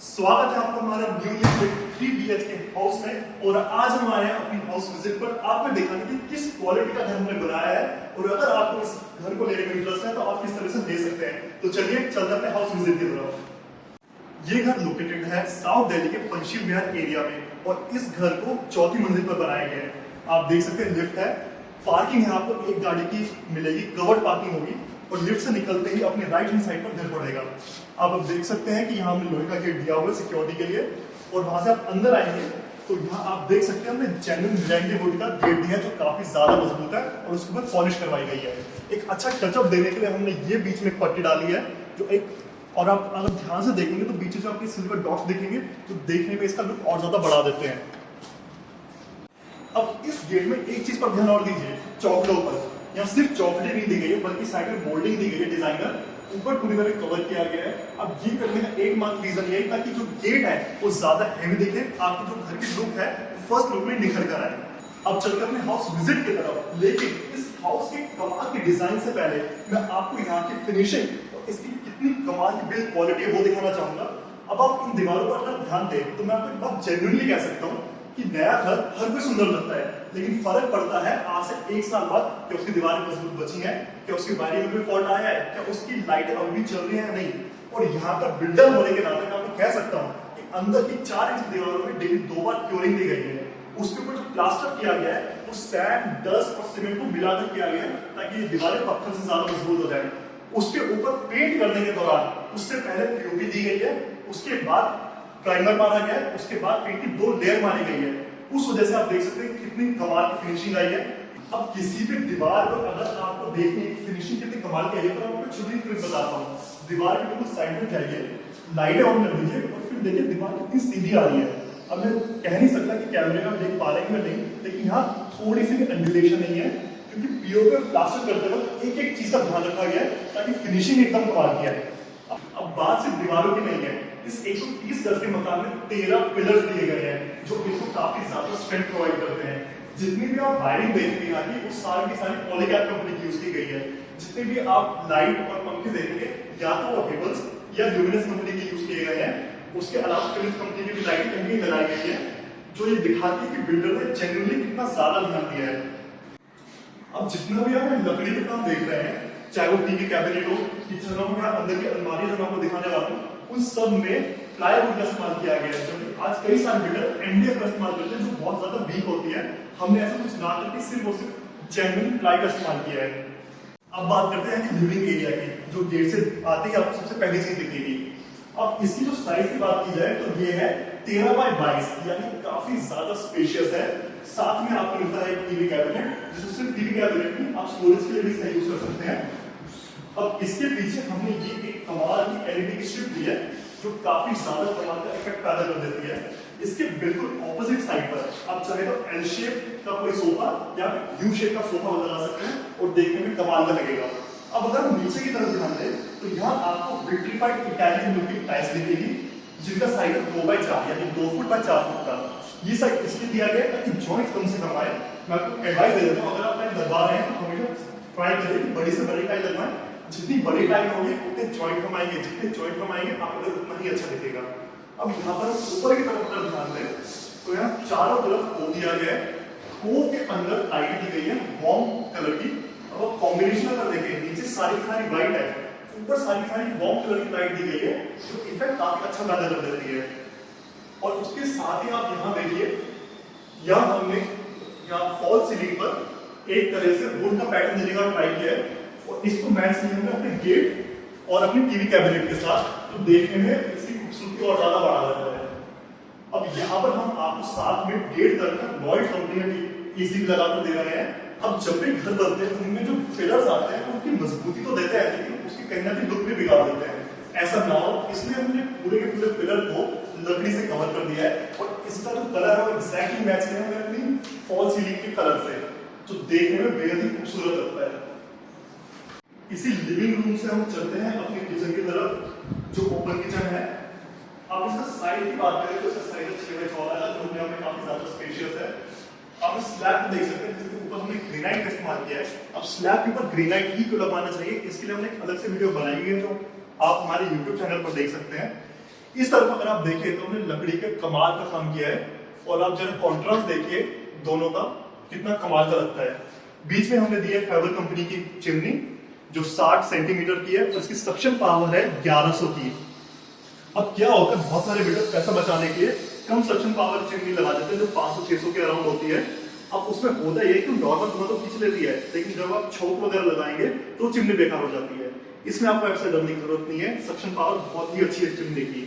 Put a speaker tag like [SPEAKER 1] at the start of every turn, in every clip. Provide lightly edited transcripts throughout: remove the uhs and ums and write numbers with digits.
[SPEAKER 1] स्वागत है आपका हमारे न्यूली 3 BHK हाउस में। और आज हम आए हैं अपनी हाउस विजिट पर आपको दिखाने की किस क्वालिटी का घर हमने बनाया है और अगर आपको इस घर को लेने में इंटरेस्ट है तो आप किस तरह से ले सकते हैं। तो चलिए चलते हैं हाउस विजिट की तरफ। ये घर लोकेटेड है साउथ दिल्ली के पंश्चिम विहार एरिया में और इस घर को चौथी मंजिल पर बनाया गया है। आप देख सकते हैं लिफ्ट है, पार्किंग है, आपको एक गाड़ी की मिलेगी, कवर्ड पार्किंग होगी और लिफ्ट से निकलते ही अपने राइट हैंड साइड पर घर पड़ेगा। आप अब देख सकते हैं कि यहाँ हमने लोहे का गेट दिया हुआ है सिक्योरिटी के लिए और वहां से आप अंदर आएंगे तो यहाँ आप देख सकते हैं हमने जेन्युइन मिलांगे वुड का गेट दिया है जो काफी ज्यादा मजबूत है और उसके बाद पॉलिश करवाई गई है। एक अच्छा टचअप देने के लिए हमने ये बीच में पट्टी डाली है जो एक, और आप अगर ध्यान से देखेंगे तो बीच में जो आपके सिल्वर डॉट्स दिखेंगे जो देखने में इसका लुक और ज्यादा बढ़ा देते हैं। अब इस गेट में एक चीज पर ध्यान और दीजिए, चॉकलेटों पर यहाँ सिर्फ चॉकलेट नहीं दी गई है बल्कि साइड में मोल्डिंग दी गई है, डिजाइनर ऊपर पूरी तरह कवर किया गया है। अब ये करने का एकमात्र रीजन ये है ताकि जो गेट है वो ज्यादा हेवी दिखे, आपकी जो घर की लुक है फर्स्ट लुक में निखर कर आए। अब चलकर अपने हाउस विजिट की तरफ, लेकिन इस हाउस के कमाल के डिजाइन से पहले मैं आपको यहाँ की फिनिशिंग और इसकी कितनी कमाल की बिल्ड क्वालिटी है वो दिखाना चाहूंगा। अब आप इन दीवारों पर अगर ध्यान दें तो मैं आपको एक बात जेन्युइनली कह सकता हूँ कि नया घर हर कोई सुंदर लगता है, लेकिन फर्क पड़ता है आज से 1 साल बाद कि उसकी दीवारें मजबूत बची हैं, क्या उसकी वायरिंग में फॉल्ट आया है, क्या उसकी लाइटें अभी भी चल रही हैं या नहीं। और यहाँ पर बिल्डर होने के नाते मैं आपको कह सकता हूँ कि अंदर की 4 इंच दीवारों में डेली 2 बार क्योरिंग दी गई है। उसके ऊपर जो प्लास्टर किया गया है वो सैंड, डस्ट और सीमेंट को मिलाकर किया गया है ताकि ये दीवारें पत्थर से ज्यादा मजबूत हो जाए। उसके ऊपर पेंट करने के दौरान उससे पहले पीओपी दी गई है, उसके बाद प्राइमर मारा गया है, उसके बाद पेंट की 2 लेयर मारी गई है। उस वजह से आप देख सकते हैं कितनी कमाल की फिनिशिंग आई है। अब किसी भी दीवार पर अगर आपको देखनी है फिनिशिंग कितनी कमाल की आई है तो मैं आपको छोटी ट्रिक बताता हूँ। दीवार के बिल्कुल साइड में जाइए, लाइटें ऑन कर दीजिए और फिर देखिए दीवार कितनी सीधी आ रही है। अब मैं कह नहीं सकता कि कैमरे में देख पा रहे हैं नहीं, लेकिन यहाँ थोड़ी सी भी एंडुलेशन नहीं है क्योंकि पीओपी और प्लास्टर करते वक्त एक एक चीज का ध्यान रखा गया है ताकि फिनिशिंग एकदम कमाल की आए। अब बात सिर्फ दीवारों की नहीं है, इस 130 गज के मकान में 13 पिलर्स दिए गए हैं जो इसको काफी ज्यादा स्ट्रेंथ प्रोवाइड करते हैं। जितनी भी आप वायरिंग देखेंगे यहाँ की वो सारी की सारी पॉलीकैप कंपनी की यूज की गई है। जितने भी आप लाइट और पंखे देखेंगे या तो वो हेवल्स या ल्यूमिनस कंपनी के यूज किए गए हैं। उसके अलावा फिलिप्स कंपनी की भी लाइट कहीं लगाई गई है जो ये दिखाती है कि बिल्डर ने जेन्युइनली कितना ज्यादा ध्यान दिया है। अब जितना भी आप लकड़ी का काम देख रहे हैं, चाहे वो टीवी कैबिनेट हो, किचन हो या अंदर की अलमारी जो मैं आपको दिखाने वाला हूँ, उन सब में प्लाईवुड का इस्तेमाल किया गया है। जो आज कई सारे बिल्डर एमडीएफ का इस्तेमाल करते हैं जो बहुत ज्यादा वीक होती है। हमने ऐसा कुछ ना करके सिर्फ और सिर्फ जेन्युइन प्लाई का इस्तेमाल किया है। अब बात करते हैं कि लिविंग एरिया की, जो गेट से आते ही आपको सबसे पहली चीज दिखेगी। अब इसकी जो साइज की बात की जाए तो ये है 13 बाय 22, यानी काफी ज्यादा स्पेशियस है। साथ में आपको मिलता है एक टीवी कैबिनेट, जिसमें सिर्फ टीवी कैबिनेट नहीं आप स्टोरेज के लिए भी इसका यूज कर सकते हैं। अब इसके पीछे हमने ये एक कमाल की एलईडी की स्ट्रिप दी है जो काफी ज्यादा कमाल का इफेक्ट पैदा कर देती है। इसके बिल्कुल ऑपोजिट साइड पर आप चाहे तो एल शेप का कोई सोफा या यू शेप का सोफा लगा सकते हैं और देखने में कमाल का लगेगा। अब अगर हम नीचे की तरफ ध्यान दें तो यहाँ आपको विट्रीफाइड इटालियन लुक की टाइल्स दिखेगी जिनका साइज है 2 बाय 4 यानी 2 फुट बाय 4 फुट का। ये साइज इसलिए दिया गया है ताकि जॉइंट कम से कम आए। मैं आपको एडवाइस दे देता हूँ, अगर आप टाइल लगवा रहे हैं तो हमेशा ट्राई करें बड़ी से बड़ी टाइल लगवाएं। जितनी बड़ी टाइल होगी उतने जॉइंट कम आएंगे, जितने जॉइंट कम आएंगे आपको उतना ही अच्छा दिखेगा। अब यहाँ पर ऊपर की तरफ अगर ध्यान दें तो यहाँ चारों तरफ कोव दिया गया है। कोव के अंदर लाइट दी गई है वार्म कलर की। अब आप कॉम्बिनेशन अगर देखें, नीचे सारी व्हाइट है, ऊपर सारी वार्म कलर की लाइट दी गई है जो इफेक्ट काफी अच्छा पैदा कर देती है। और उसके साथ ही आप यहाँ देखिए, यहाँ हमने यहाँ फॉल सीलिंग पर एक तरह से वुड का पैटर्न देने का ट्राई किया है और इसको मैच किया हमने अपने गेट और अपनी टीवी कैबिनेट के साथ, तो देखने में इसकी खूबसूरती और ज्यादा बढ़ा देता है। अब यहाँ पर हम आपको साथ में गेट तक लॉयड कंपनी की एसी लगाकर दे रहे हैं। अब जब भी घर बनते हैं उनमें जो पिलर्स आते हैं उनकी मजबूती तो देते हैं लेकिन उसकी कहीं ना कहीं लुक भी बिगाड़ देते हैं। ऐसा ना हो इसलिए हमने पूरे के पूरे पिलर को लकड़ी से कवर कर दिया है और इसका जो कलर है वो एग्जैक्टली मैच किया है अपनी फॉल सीलिंग के कलर से, जो देखने में बेहद ही खूबसूरत लगता है। इसी लिविंग रूम से हम चलते हैं अपने किचन की तरफ जो ओपन किचन है। अब इसका साइज की बात करें तो इसका साइज 6 बाय 14 है जो हमें काफी ज्यादा स्पेशियस है। आप इस स्लैब को देख सकते हैं जिसके ऊपर हमने ग्रेनाइट का इस्तेमाल किया है। अब स्लैब के ऊपर ग्रेनाइट ही क्यों लगवाना चाहिए इसके लिए हमने एक अलग से वीडियो बनाई है जो आप हमारे YouTube चैनल पर देख सकते हैं। इस तरफ अगर आप देखें तो हमने लकड़ी के कमाल का काम किया है, और आप जरा कॉन्ट्रास्ट देखिए दोनों का, कितना कमाल का लगता है। बीच में हमने दिया है फेबर कंपनी की चिमनी जो 60 सेंटीमीटर की है, और इसकी सक्शन पावर है 1100 की। अब क्या होता है, बहुत सारे बिल्डर पैसा बचाने के लिए कम सक्शन पावर चिमनी लगा देते हैं जो 500-600 के अराउंड होती है। अब उसमें होता है कि नॉर्मल धुआं तो खींच लेती है, लेकिन जब आप छोक वगैरह लगाएंगे तो चिमनी बेकार हो जाती है। इसमें आपको ऐसा डरने की जरूरत नहीं है, सक्शन पावर बहुत ही अच्छी है चिमनी की।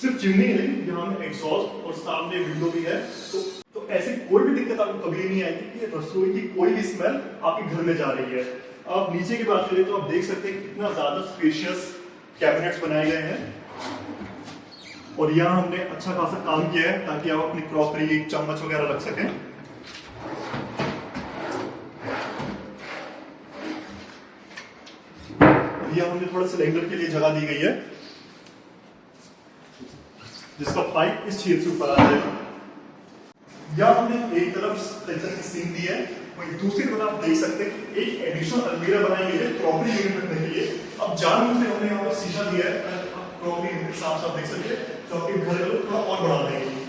[SPEAKER 1] सिर्फ चिमनी ही नहीं, यहाँ में एग्जॉस्ट और सामने विंडो भी है, तो ऐसी कोई भी दिक्कत आपको कभी नहीं आएगी कि रसोई की कोई भी स्मेल आपके घर में जा रही है। आप नीचे की बात करें तो आप देख सकते हैं कितना ज्यादा स्पेशियस कैबिनेट्स बनाए गए हैं, और यहाँ हमने अच्छा खासा काम किया है ताकि आप अपनी क्रॉकरी, चम्मच वगैरह रख सकें। यहाँ हमने थोड़ा सिलेंडर के लिए जगह दी गई है, जिसका पाइप इस छेद से ऊपर आ जाएगा। यहाँ हमने एक तरफ स्ट्रेचर की सीन दी है, वहीं दूसरी तरफ आप देख सकते हैं कि एक एडिशनल अलमीरा बनाई गई है क्रॉकरी यूनिट रखने के लिए। अब जानबूझ के हमने यहाँ पर शीशा दिया है, क्रॉकरी यूनिट साफ साफ देख सकते हैं, तो आपके घर को थोड़ा और बढ़ा देंगे।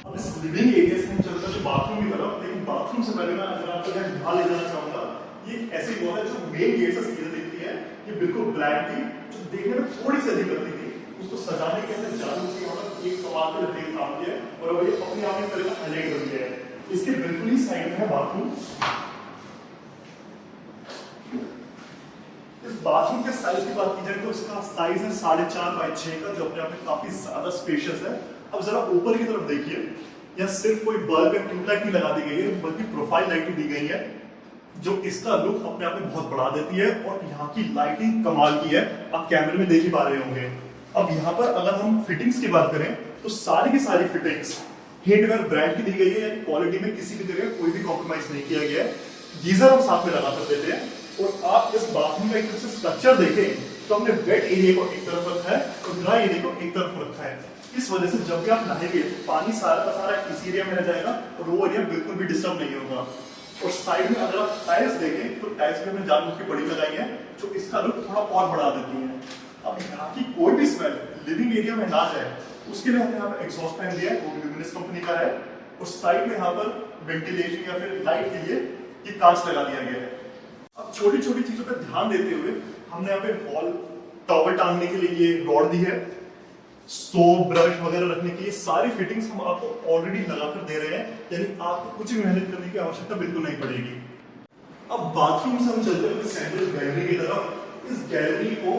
[SPEAKER 1] अब इस लिविंग एरिया से हम चलते हैं बाथरूम की तरफ, लेकिन बाथरूम से पहले मैं अगर आपको यहाँ ध्यान ले जाना चाहूंगा, ये ऐसी वॉल है जो मेन गेट से सीधे दिखती है। ये बिल्कुल ब्लैक थी, जो देखने में थोड़ी सी अधिक लगती थी, उसको सजाने के अंदर जादू से एक कमाल का लकड़ी काम किया है, और वो ये अपने आप में तरह का हाईलाइट बन गया है। इसके बिल्कुल ही साइड में है बाथरूम। इस बाथरूम के साइज की बात की जाए तो इसका साइज है 4.5 बाय 6 का, जो अपने आप में काफी ज्यादा स्पेशियस है। अब जरा ऊपर की तरफ देखिए, यहाँ सिर्फ कोई बल्ब या ट्यूबलाइट नहीं लगा दी गई है, बल्कि प्रोफाइल लाइट दी गई है, जो इसका लुक अपने आप में बहुत बढ़ा देती है। और यहाँ की लाइटिंग कमाल की है, आप कैमरे में देख ही पा रहे होंगे। अब यहाँ पर अगर हम फिटिंग्स की बात करें तो सारी की सारी फिटिंग्स हिंडवेयर ब्रांड की दी गई है, यानी क्वालिटी में किसी भी तरह कोई भी कॉम्प्रोमाइज नहीं किया गया है। गीजर हम साथ में लगा कर देते हैं, और आप इस बाथरूम का एक तरह से स्ट्रक्चर देखें तो हमने वेट एरिया को एक तरफ रखा है और ड्राई एरिया को एक तरफ रखा है। इस वजह से जब भी आप नहाएंगे पानी सारा का सारा इस एरिया में रह जाएगा, और वो एरिया बिल्कुल भी डिस्टर्ब नहीं होगा। और साइड में अगर आप टाइल्स देखें तो टाइल्स भी हमने जानबूझ के बड़ी लगाई है, जो इसका लुक थोड़ा और बढ़ा देती है। अब यहाँ की कोई भी स्मेल लिविंग एरिया में ना जाए, उसके लिए हमने यहाँ पर एग्जॉस्ट फैन दिया है, वो ल्यूमिनस कंपनी का है, और साइड में यहाँ पर वेंटिलेशन या फिर लाइट के लिए ये कांच लगा दिया गया है। अब छोटी छोटी चीजों पर ध्यान देते हुए हमने यहाँ पे वॉल टॉवल टांगने के लिए ये रॉड दी है, सोप ब्रश वगैरह रखने की ये सारी फिटिंग्स हम आपको ऑलरेडी लगाकर दे रहे हैं, यानी आपको कुछ भी मेहनत करने की आवश्यकता बिल्कुल नहीं पड़ेगी। अब बाथरूम से हम चलते हैं सेंट्रल गैलरी की तरफ। इस गैलरी को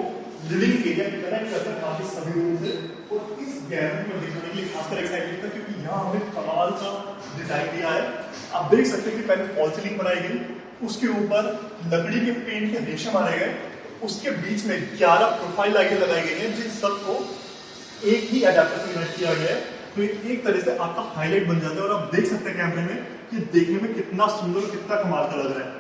[SPEAKER 1] लिविंग एरिया में कनेक्ट करते हैं काफी सभी रूम से, और इस गैलरी में दिखाने के लिए खासकर एक्साइटेड था क्योंकि यहाँ हमें कमाल का डिजाइन दिया है। आप देख सकते हैं कि पहले फॉल सीलिंग बनाई गई, उसके ऊपर लकड़ी के पेंट के रेशम मारे गए, उसके बीच में 11 प्रोफाइल लाइटें लगाई गई हैं, जिन सबको एक ही एडाप्टर से कनेक्ट किया गया है, तो एक तरह से आपका हाईलाइट बन जाता है। और आप देख सकते हैं कैमरे में कि देखने में कितना सुंदर और कितना कमाल का लग रहा है।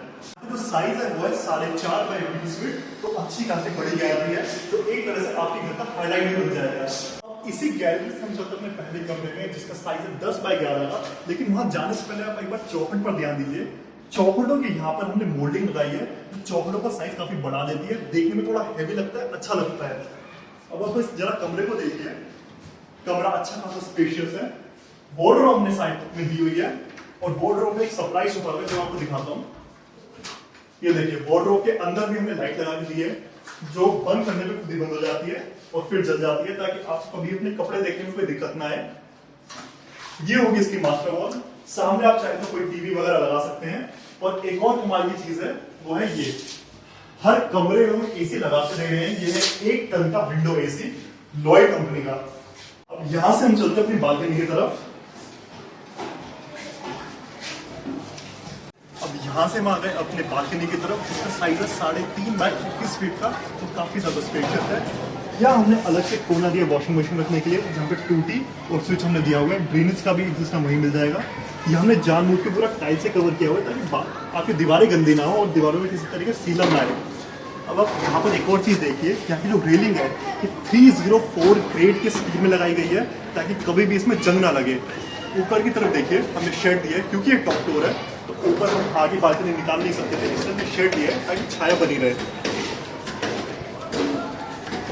[SPEAKER 1] जो साइज है वो है 4.5 बाय 20 फीट, तो अच्छी खासी बड़ी गैलरी है, जो एक तरह से आपके घर का हाईलाइट बन जाएगा। अब इसी गैलरी से हम चलते अपने पहले कमरे में, जिसका साइज है 10 बाय 11 का। लेकिन वहां जाने से पहले आप एक बार चौखट पर ध्यान दीजिए। चौखटों के यहाँ पर हमने मोल्डिंग लगाई है, जो चौखटों का साइज काफी बढ़ा देती है, देखने में थोड़ा हैवी लगता है, अच्छा लगता है। अब आप इस जरा कमरे को देखिए, कमरा अच्छा खासा स्पेशियस है। वार्डरोब हमने साइड में दी हुई है, और वार्डरोब में एक सरप्राइज ऊपर है जो आपको दिखाता हूँ। ये देखिए, वार्डरोब के अंदर भी हमने लाइट लगा दी है, जो बंद करने में खुद ही बंद हो जाती है और फिर जल जाती है, ताकि आपको कभी अपने कपड़े देखने में कोई दिक्कत ना आए। ये होगी इसकी मास्टर वॉल। सामने आप चाहे तो कोई टीवी वगैरह लगा सकते हैं। और एक और कमाल की चीज है, वो है ये, हर कमरे में हम एसी लगा के दे रहे हैं। ये है 1 टन का विंडो एसी, लॉयड कंपनी का। अब यहां से हम चलते हैं अपनी बालकनी की तरफ। अब यहां से हम आ गए अपने बालकनी की तरफ, जिसका साइज है 3.5 बाय 21 फीट का, तो काफी ज्यादा स्पेशियस है। यहाँ हमने अलग से कोना दिया वॉशिंग मशीन रखने के लिए, जहाँ पे टूटी और स्विच हमने दिया हुआ है। ड्रेनेज का भी सिस्टम वहीं मिल जाएगा। यहाँ हमने जानबूझ के पूरा टाइल से कवर किया हुआ है, ताकि आपकी दीवारें गंदी ना हो और दीवारों में किसी तरीके से सीलर ना आए। अब आप यहाँ पर एक और चीज़ देखिए, यहाँ की जो रेलिंग है ये 304 ग्रेड के स्टील में लगाई गई है, ताकि कभी भी इसमें जंग ना लगे। ऊपर की तरफ देखिए, हमने शेड दिया है, क्योंकि ये टॉप फ्लोर है तो ऊपर हम आगे बालकनी निकाल नहीं सकते थे, इसलिए हमने शेड दिया है ताकि छाया बनी रहे।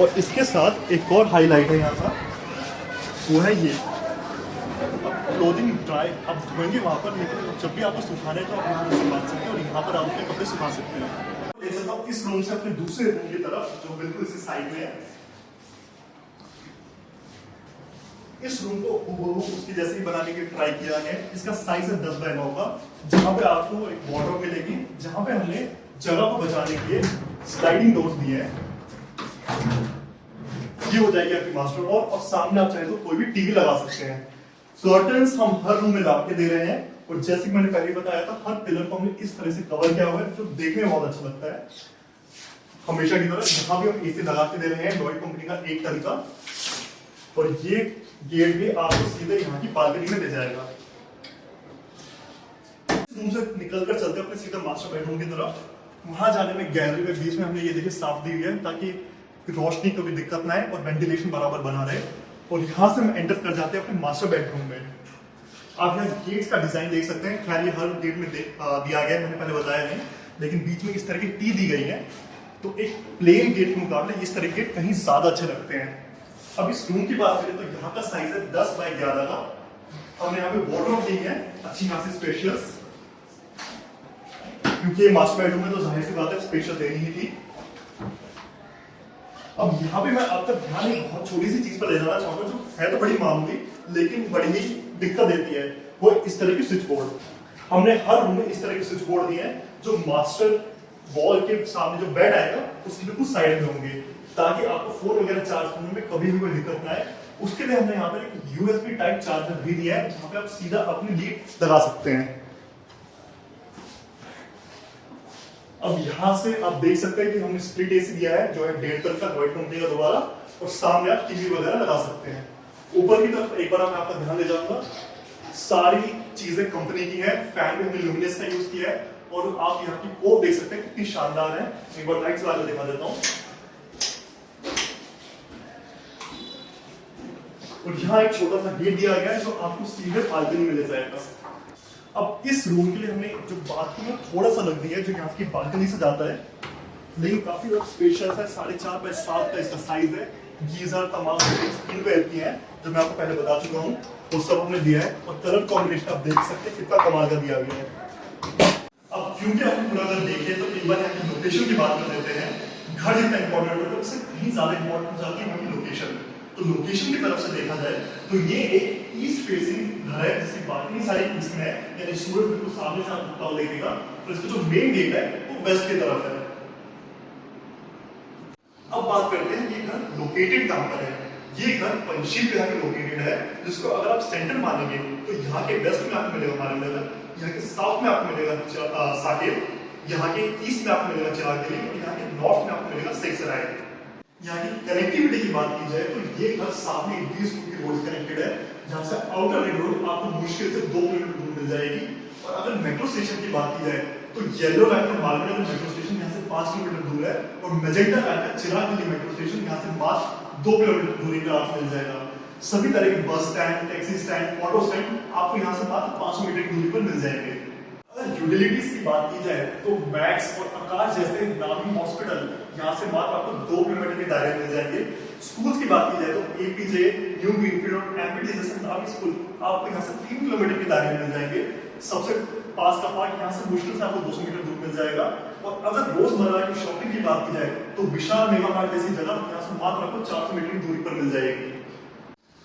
[SPEAKER 1] और इसके साथ एक और हाईलाइट है यहाँ का, वो है ये क्लोथिंग ड्राई आप धोएंगे वहाँ पर, लेकिन जब भी आपको सुखाना है तो आप यहाँ से बांध सकते हैं और यहाँ पर आप अपने कपड़े सुखा सकते हैं। देख सकता हूँ इस रूम से अपने दूसरे रूम की तरफ जो बिल्कुल इसी साइड में है, इस रूम को हूबहू उसकी जैसे ही बनाने की ट्राई किया है। इसका साइज है 10 बाय 9 का, जहाँ पे आपको एक वार्डरोब मिलेगी, जहाँ पे हमने जगह को बचाने के लिए स्लाइडिंग डोर्स दिए हैं। ये हो जाएगी आपकी मास्टर वॉल और सामने आप चाहे तो कोई भी टीवी लगा सकते हैं। कर्टन्स हम हर रूम में लगा के दे रहे हैं और जैसे कि मैंने पहले बताया था, हर पिलर को हमने इस तरह से कवर किया हुआ है जो देखने में बहुत अच्छा लगता है। हमेशा की तरह यहाँ भी हम एसी लगा के दे रहे हैं, लॉयड कंपनी का 1 टन का, और ये गेट भी आपको सीधे यहाँ की बालकनी में ले जाएगा। इस रूम से निकलकर चलते हैं अपने सीधा मास्टर बेडरूम की तरफ। वहां जाने में गैलरी में बीच में हमने ये देखिए साफ दी हुई है ताकि रोशनी को भी दिक्कत ना आए और वेंटिलेशन बराबर बना रहे। और यहाँ से हम एंटर कर जाते हैं अपने मास्टर बेडरूम में। आप यहाँ गेट्स का डिजाइन देख सकते हैं, खैर ये हर गेट में दिया गया है, मैंने पहले बताया नहीं, लेकिन बीच में इस तरह की टी दी गई है, तो एक प्लेन गेट के मुकाबले इस तरह के गेट कहीं ज्यादा अच्छे लगते हैं। अब इस रूम की बात करें तो यहाँ का साइज है 10 बाय 11 का। हमने यहाँ पे वार्डरोब दी है अच्छी खासी स्पेशियस, क्योंकि ये मास्टर बेडरूम में तो जाहिर सी बात है स्पेशियस देनी ही थी। अब यहाँ पे मैं अब तक ध्यान एक बहुत छोटी सी चीज पर ले जाना चाहूंगा जो है तो बड़ी मामूली लेकिन बड़ी ही दिक्कत देती है, वो इस तरह की स्विच बोर्ड। हमने हर रूम में इस तरह के स्विच बोर्ड दिए हैं जो मास्टर वॉल के सामने जो बेड आएगा उसके बिल्कुल साइड में होंगे, ताकि आपको फोन वगैरह चार्ज करने में कभी भी कोई दिक्कत ना आए। उसके लिए हमने यहाँ पर एक यूएसबी टाइप चार्जर भी दिया है जहाँ पे आप सीधा अपनी लीड लगा सकते हैं। अब यहाँ से आप देख सकते हैं कि हमने स्प्लिट एसी दिया है जो है 1.5 टन का, लॉयड कंपनी का दोबारा, और सामने आप टीवी वगैरह लगा सकते हैं। ऊपर की तरफ एक बार मैं आपका ध्यान ले जाऊंगा, सारी चीजें कंपनी की है। फैन में हमने ल्यूमिनस का यूज किया है और आप यहाँ की कोप देख सकते हैं कितनी शानदार है। एक बार लाइट्स वाला दिखा देता हूँ। और यहाँ एक छोटा सा गेट दिया गया है जो आपको सीधे बालकनी में ले जाएगा। अब इस रूम के लिए हमने जो बाथरूम है थोड़ा सा लग दिया है जो यहाँ की बालकनी से जाता है, लेकिन काफी ज्यादा स्पेशियस है। 4.5 बाय 7 का इसका साइज है। गीजर तमाम स्किनवेयर की है जो मैं आपको पहले बता चुका हूँ, वो सब हमने दिया है। और कलर कॉम्बिनेशन आप देख सकते हैं कितना कमाल का दिया गया है। अब क्योंकि हम पूरा अगर देखें तो एक बार यहाँ की लोकेशन की बात कर लेते हैं। घर जितना इंपॉर्टेंट होता है उससे कहीं ज्यादा इंपॉर्टेंट हो जाती है वहाँ की लोकेशन। तो लोकेशन की तरफ से देखा जाए तो ये एक ईस्ट फेसिंग घर है जिसकी बालकनी सारी ईस्ट में है, यानी सूरज बिल्कुल सामने से आपको उगता हुआ दिखेगा। और इसका जो मेन गेट है वो वेस्ट की तरफ है। अब बात करते हैं ये घर लोकेटेड कहाँ पर है। ये घर पंचशील विहार में लोकेटेड है, जिसको अगर आप सेंटर मानेंगे तो यहाँ के वेस्ट में आपको मिलेगा मानवनगर, यहाँ के साउथ में आपको मिलेगा साकेत, यहाँ के ईस्ट में आपको मिलेगा चिराग दिल्ली और यहाँ के नॉर्थ में आपको मिलेगा सेक्सराय। यहाँ की कनेक्टिविटी की बात की जाए तो ये घर सामने 20 फुट की रोड कनेक्टेड है, जहाँ से आउटर रिंग रोड आपको मुश्किल से 2 किलोमीटर दूर मिल जाएगी। और अगर मेट्रो स्टेशन की बात की जाए तो येलो लाइन का मालवीय मेट्रो स्टेशन यहाँ से 5 किलोमीटर दूर है और मैजेंटा लाइन का चिराग दिल्ली मेट्रो स्टेशन यहाँ से मात्र 2 किलोमीटर दूरी पर आपको मिल जाएगा। सभी तरह के bus stand, taxi stand, auto stand आपको यहाँ से मात्र 500 मीटर की दूरी पर मिल जाएंगे। अगर यूटिलिटीज की बात की जाए तो मैक्स और आकाश जैसे नामी हॉस्पिटल यहाँ से मात्र आपको 2 किलोमीटर के दायरे में मिल जाएंगे। स्कूल्स की बात की जाए तो एपीजे, न्यू ग्रीनफील्ड और एमपीटी जैसे नामी स्कूल आपको यहाँ से 3 किलोमीटर के दायरे में मिल जाएंगे। सबसे पास का पार्क यहाँ से मुश्किल से आपको 200 मीटर दूर मिल जाएगा। और अगर रोजमर्रा की शॉपिंग की बात की जाए तो विशाल मेगा मार्ट जैसी जगह यहाँ से मात्र आपको 400 मीटर की दूरी पर मिल जाएगी।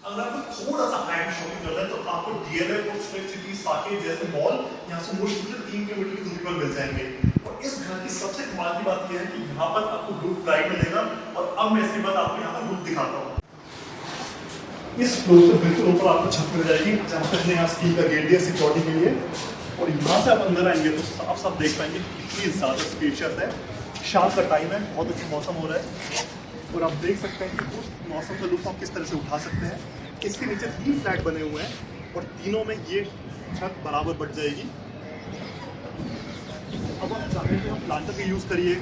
[SPEAKER 1] अगर आपको थोड़ा सा हाई एंड शॉपिंग करना है तो आपको डीएलएफ और स्ट्रेट सिटी साकेत जैसे मॉल यहाँ से मुश्किल से 3 किलोमीटर की दूरी पर मिल जाएंगे। और इस घर की सबसे कमाल की बात यह है कि यहाँ पर आपको रूफ राइट मिलेगा। और अब मैं इसके बाद आपको यहाँ पर रूफ दिखाता हूँ। इस फ्लोर से बिल्कुल ऊपर आपको छत मिल जाएगी जहाँ पर यहाँ स्टील का गेट दिया सिक्योरिटी के लिए। और यहाँ से आप अंदर आएंगे तो साफ साफ देख पाएंगे कितनी ज्यादा स्पेशियस है। शाम का टाइम है, बहुत अच्छा मौसम हो रहा है और आप देख सकते हैं कि उस मौसम का लुत्फ आप किस तरह से उठा सकते हैं। इसके नीचे 3 फ्लैट बने हुए हैं और तीनों में ये छत बराबर बढ़ जाएगी। अब आप चाहें तो प्लांटर का यूज़ करिए,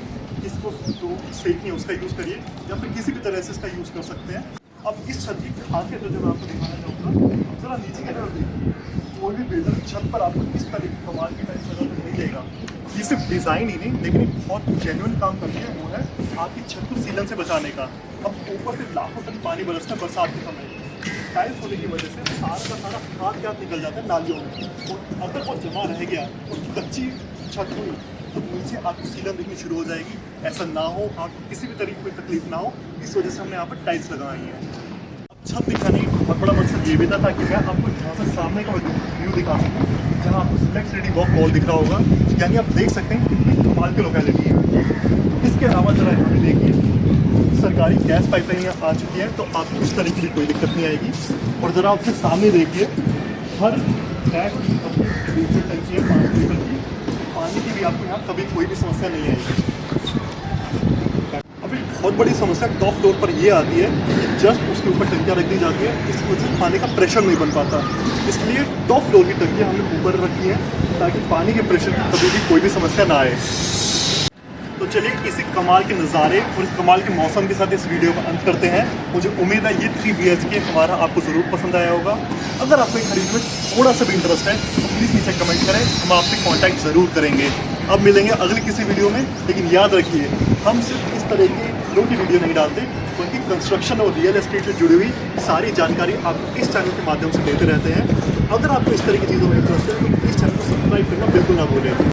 [SPEAKER 1] इसको तो सेकनी उसका यूज़ करिए या फिर किसी भी तरह से इसका यूज़ कर सकते हैं। अब इस छत की खासियत जो मैं आपको दिखाना चाहूँगा, जरा नीचे की तरफ देखिए, कोई भी बिल्डर छत पर आपको इस तरह की कमाल की टाइप जगह नहीं देगा। ये सिर्फ डिज़ाइन ही नहीं लेकिन एक बहुत जेन्युइन काम करती है, वो है आपकी छत को सीलन से बचाने का। अब ऊपर से लाखों टन पानी बरसता है बरसात के समय। टाइल्स होने की वजह से सारा का सारा खाद निकल जाता है नालियों में, और अगर वो जमा रह गया और कच्ची छत हुई तो नीचे आपको सीलन दिखनी शुरू हो जाएगी। ऐसा ना हो, आपको किसी भी तरीके की तकलीफ ना हो, इस वजह से हमने यहाँ पर टाइल्स लगाई हैं। अब छत दिखाने का बहुत बड़ा मकसद ये भी था ताकि मैं आपको यहाँ से सामने का व्यू दिखा सकूँ, जहाँ आपको सिलेक्ट रेडी वॉक वॉल दिख रहा होगा, यानी आप देख सकते हैं कितनी कमाल की लोकेलिटी है। इसके अलावा जरा यहाँ पे देखिए, सरकारी गैस पाइपलाइन यहाँ आ चुकी है, तो आपको उस तरह की भी कोई दिक्कत नहीं आएगी। और ज़रा आपके सामने देखिए, हर फ्लैट की अपनी डीजल टंकी है 5 लीटर की, पानी की भी आपको यहाँ कभी कोई भी समस्या नहीं आएगी। अभी बहुत बड़ी समस्या टॉप फ्लोर पर ये आती है कि जस्ट उसके ऊपर टंकियाँ रख दी जाती है, इस वजह से पानी का प्रेशर नहीं बन पाता। इसलिए टॉप फ्लोर की टंकियाँ हमने ऊपर रखी हैं ताकि पानी के प्रेशर की कभी भी कोई भी समस्या ना आए। तो चलिए इसी कमाल के नज़ारे और इस कमाल के मौसम के साथ इस वीडियो का अंत करते हैं। मुझे उम्मीद है ये 3 BHK हमारा आपको ज़रूर पसंद आया होगा। अगर आपको खरीदने में थोड़ा सा भी इंटरेस्ट है तो प्लीज़ नीचे कमेंट करें, हम आपसे कांटेक्ट ज़रूर करेंगे। अब मिलेंगे अगली किसी वीडियो में, लेकिन याद रखिए हम सिर्फ इस तरह की लोग की वीडियो नहीं डालते, बल्कि कंस्ट्रक्शन और रियल एस्टेट से जुड़ी हुई सारी जानकारी आपको इस चैनल के माध्यम से देते रहते हैं। तो अगर आपको इस तरह की चीज़ों में इंटरेस्ट है तो प्लीज़ चैनल को सब्सक्राइब करना बिल्कुल ना भूलें।